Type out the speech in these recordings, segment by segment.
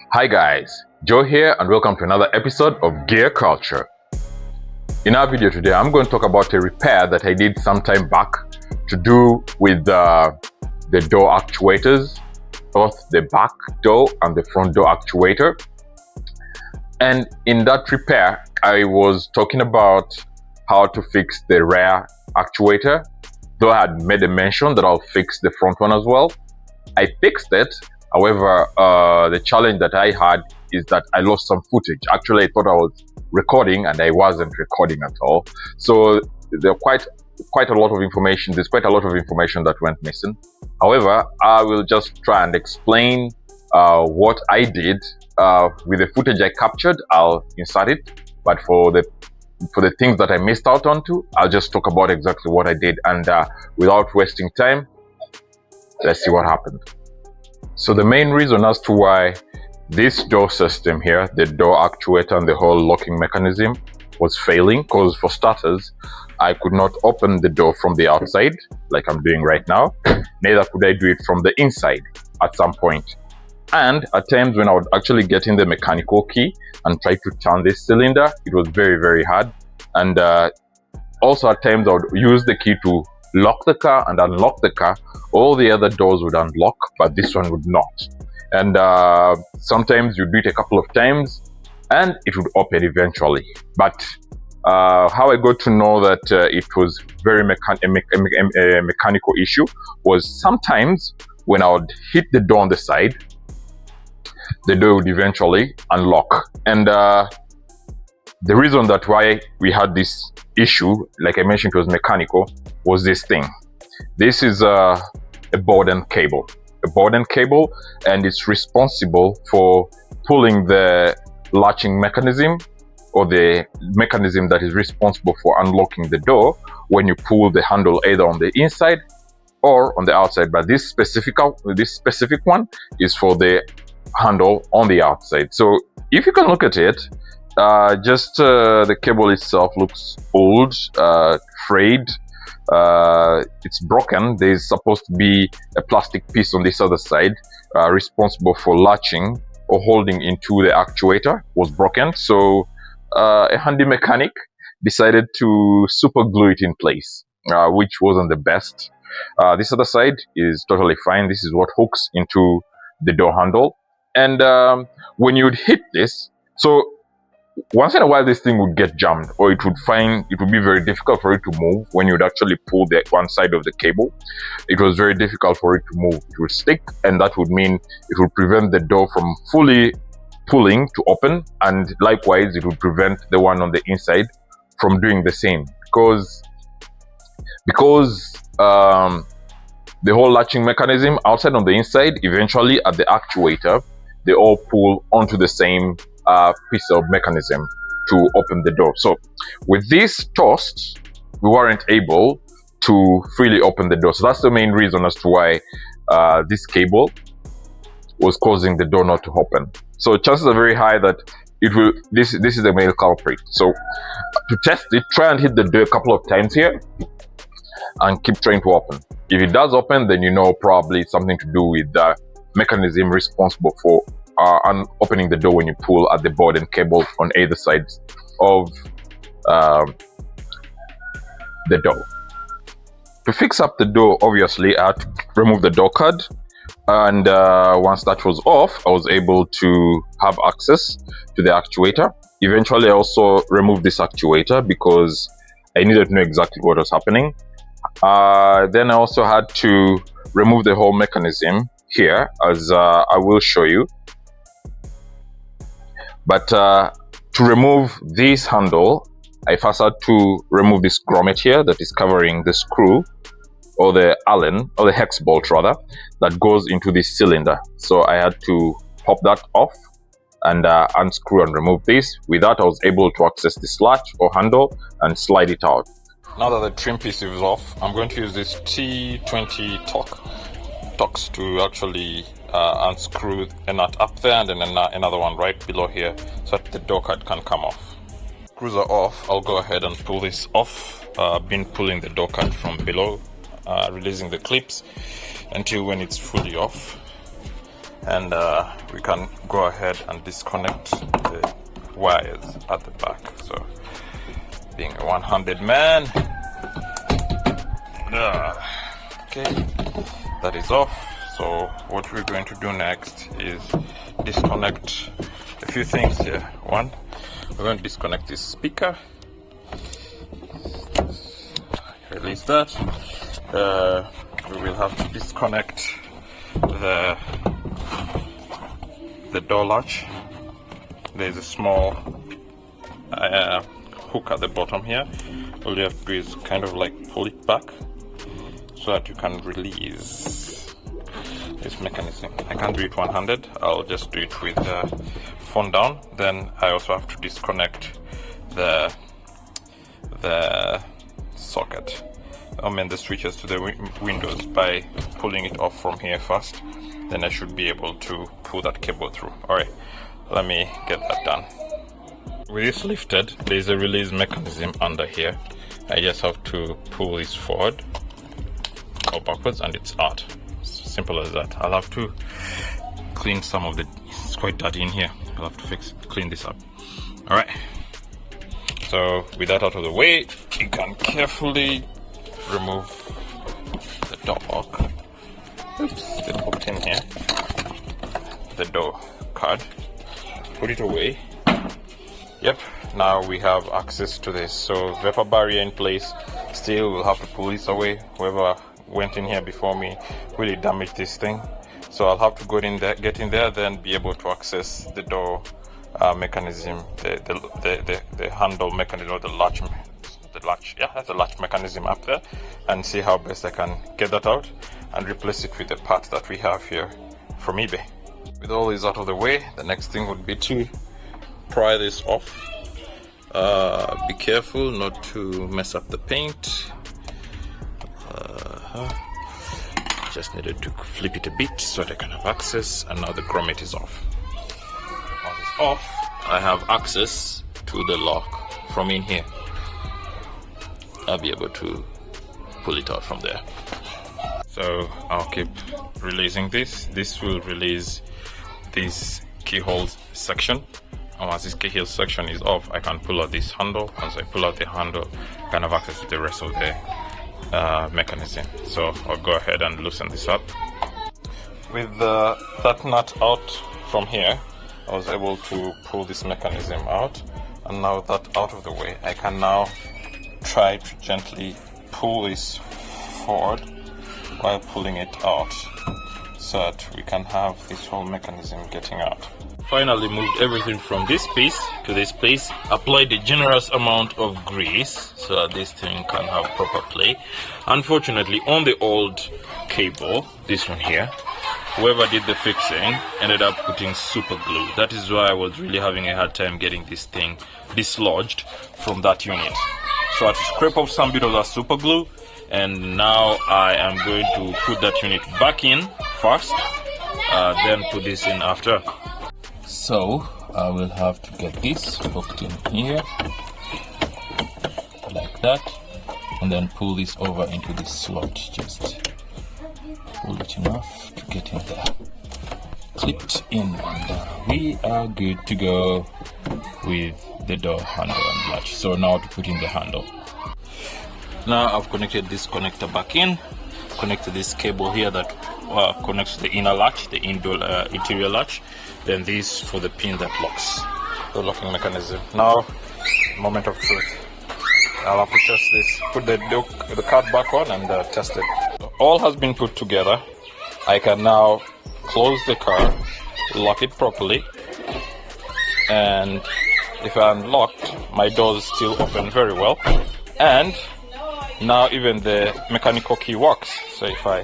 Hi guys, Joe here and welcome to another episode of Gear Culture. In our video today, I'm going to talk about a repair that I did some time back to do with the door actuators, both the back door and the front door actuator. And in that repair, I was talking about how to fix the rear actuator, though I had made a mention that I'll fix the front one as well. I fixed it. However, the challenge that I had is that I lost some footage. Actually, I thought I was recording and I wasn't recording at all. So there are quite a lot of information. There's quite a lot of information that went missing. However, I will just try and explain what I did with the footage I captured. I'll insert it, but for the things that I missed out onto, I'll just talk about exactly what I did. And without wasting time, let's see what happened. So the main reason as to why this door system here, the door actuator and the whole locking mechanism was failing, because for starters, I could not open the door from the outside like I'm doing right now. Neither could I do it from the inside at some point. And at times when I would actually get in the mechanical key and try to turn this cylinder, it was very, very hard. And also at times I would use the key to lock the car and unlock the car. All the other doors would unlock, but this one would not. And sometimes you do it a couple of times and it would open eventually. But how I got to know that it was very a mechanical issue was sometimes when I would hit the door on the side, the door would eventually unlock. And the reason that why we had this issue, like I mentioned, it was mechanical, was this thing. This is a Bowden cable. A Bowden cable, and it's responsible for pulling the latching mechanism, or the mechanism that is responsible for unlocking the door when you pull the handle either on the inside or on the outside. But this specific one is for the handle on the outside. So if you can look at it, the cable itself looks old, frayed. It's broken. There's supposed to be a plastic piece on this other side responsible for latching or holding into the actuator was broken. So a handy mechanic decided to super glue it in place, which wasn't the best. This other side is totally fine. This is what hooks into the door handle. And when you'd hit this, so once in a while this thing would get jammed, or it would be very difficult for it to move. When you would actually pull the one side of the cable, it was very difficult for it to move. It would stick, and that would mean it would prevent the door from fully pulling to open, and likewise it would prevent the one on the inside from doing the same, because the whole latching mechanism outside on the inside, eventually at the actuator, they all pull onto the same piece of mechanism to open the door. So with this tossed, we weren't able to freely open the door. So that's the main reason as to why this cable was causing the door not to open. So chances are very high that it will. This is the main culprit. So to test it, try and hit the door a couple of times here and keep trying to open. If it does open, then you know probably it's something to do with the mechanism responsible for opening the door when you pull at the Bowden cable on either sides of the door. To fix up the door, obviously I had to remove the door card, and once that was off, I was able to have access to the actuator. Eventually I also removed this actuator because I needed to know exactly what was happening. Then I also had to remove the whole mechanism here, as I will show you. But to remove this handle, I first had to remove this grommet here that is covering the screw, or the Allen, or the hex bolt rather, that goes into this cylinder. So I had to pop that off and unscrew and remove this. With that, I was able to access this latch or handle and slide it out. Now that the trim piece is off, I'm going to use this T20 Torx to actually unscrew a nut up there, and then another one right below here, so that the door card can come off. Screws are off. I'll go ahead and pull this off. I've been pulling the door card from below, releasing the clips until when it's fully off. and we can go ahead and disconnect the wires at the back. So being a one-handed man, okay, that is off. So what we're going to do next is disconnect a few things here. One, we're going to disconnect this speaker, release that. We will have to disconnect the door latch. There's a small hook at the bottom here. All you have to do is kind of like pull it back so that you can release this mechanism. I can't do it one-handed. I'll just do it with the phone down. Then I also have to disconnect the socket, the switches to the windows by pulling it off from here first. Then I should be able to pull that cable through. Alright, let me get that done. With this lifted, there's a release mechanism under here. I just have to pull this forward or backwards and it's out. Simple as that. I'll have to clean some of it's quite dirty in here. I'll have to clean this up. Alright, so with that out of the way, you can carefully remove the door lock. Oops, still hooked in here. The door card. Put it away. Yep, now we have access to this. So vapor barrier in place. Still, we'll have to pull this away. Whoever went in here before me really damaged this thing. So I'll have to go in there, get in there, then be able to access the door mechanism, the handle mechanism, or the latch. Yeah, that's the latch mechanism up there, and see how best I can get that out and replace it with the part that we have here from eBay. With all this out of the way, the next thing would be to pry this off. Be careful not to mess up the paint. Just needed to flip it a bit so that I can have access, and now the grommet is off. Once it's off, I have access to the lock from in here. I'll be able to pull it out from there. So I'll keep releasing this. This will release this keyhole section. And once this keyhole section is off, I can pull out this handle. Once I pull out the handle, I can have access to the rest of the mechanism. So I'll go ahead and loosen this up. With that nut out from here, I was able to pull this mechanism out. And now that out of the way, I can now try to gently pull this forward while pulling it out so that we can have this whole mechanism getting out. Finally moved everything from this piece to this place, applied a generous amount of grease so that this thing can have proper play. Unfortunately, on the old cable, this one here, whoever did the fixing ended up putting super glue. That is why I was really having a hard time getting this thing dislodged from that unit. So I had to scrape off some bit of that super glue, and now I am going to put that unit back in first, then put this in after. So I will have to get this hooked in here like that, and then pull this over into this slot. Just pull it enough to get in there, clipped in, and we are good to go with the door handle and latch. So now to put in the handle. Now I've connected this connector back in, connected this cable here that connects to the inner latch, the interior latch, then this for the pin that locks the locking mechanism. Now, moment of truth. I'll have to test this, put the card back on and test it. So all has been put together. I can now close the car, lock it properly, and if I'm locked, my doors still open very well. And now even the mechanical key works. So if I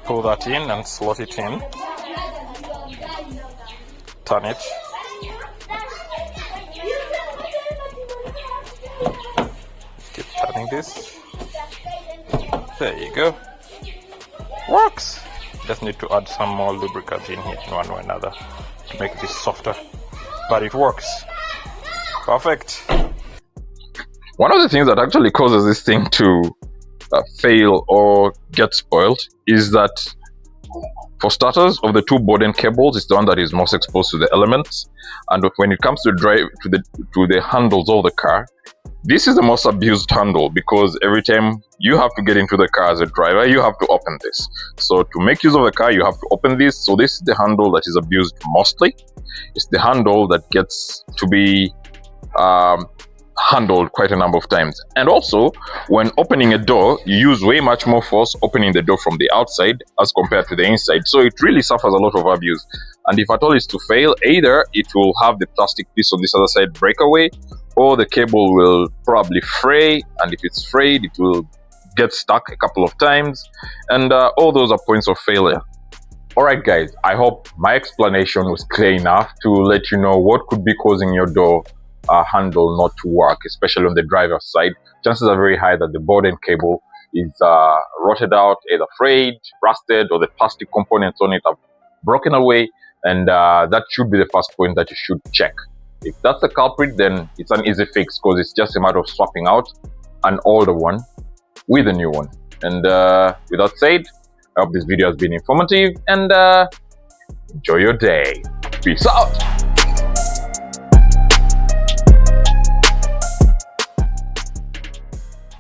pull that in and slot it in, turn it, keep turning this, there you go, works. Just need to add some more lubricant in here in one way or another to make this softer, but it works perfect. One of the things that actually causes this thing to fail or get spoiled is that For starters, of the two Bowden cables, it's the one that is most exposed to the elements. And when it comes to the handles of the car, this is the most abused handle, because every time you have to get into the car as a driver, you have to open this. So to make use of the car, you have to open this. So this is the handle that is abused mostly. It's the handle that gets to be handled quite a number of times. And also, when opening a door, you use way much more force opening the door from the outside as compared to the inside. So it really suffers a lot of abuse. And if at all it's to fail, either it will have the plastic piece on this other side break away, or the cable will probably fray, and if it's frayed, it will get stuck a couple of times, and all those are points of failure. Alright guys, I hope my explanation was clear enough to let you know what could be causing your door handle not to work, especially on the driver's side. Chances are very high that the Bowden cable is rotted out, either frayed, rusted, or the plastic components on it have broken away, and that should be the first point that you should check. If that's the culprit, then it's an easy fix, because it's just a matter of swapping out an older one with a new one. And with that said, I hope this video has been informative, and enjoy your day. Peace out.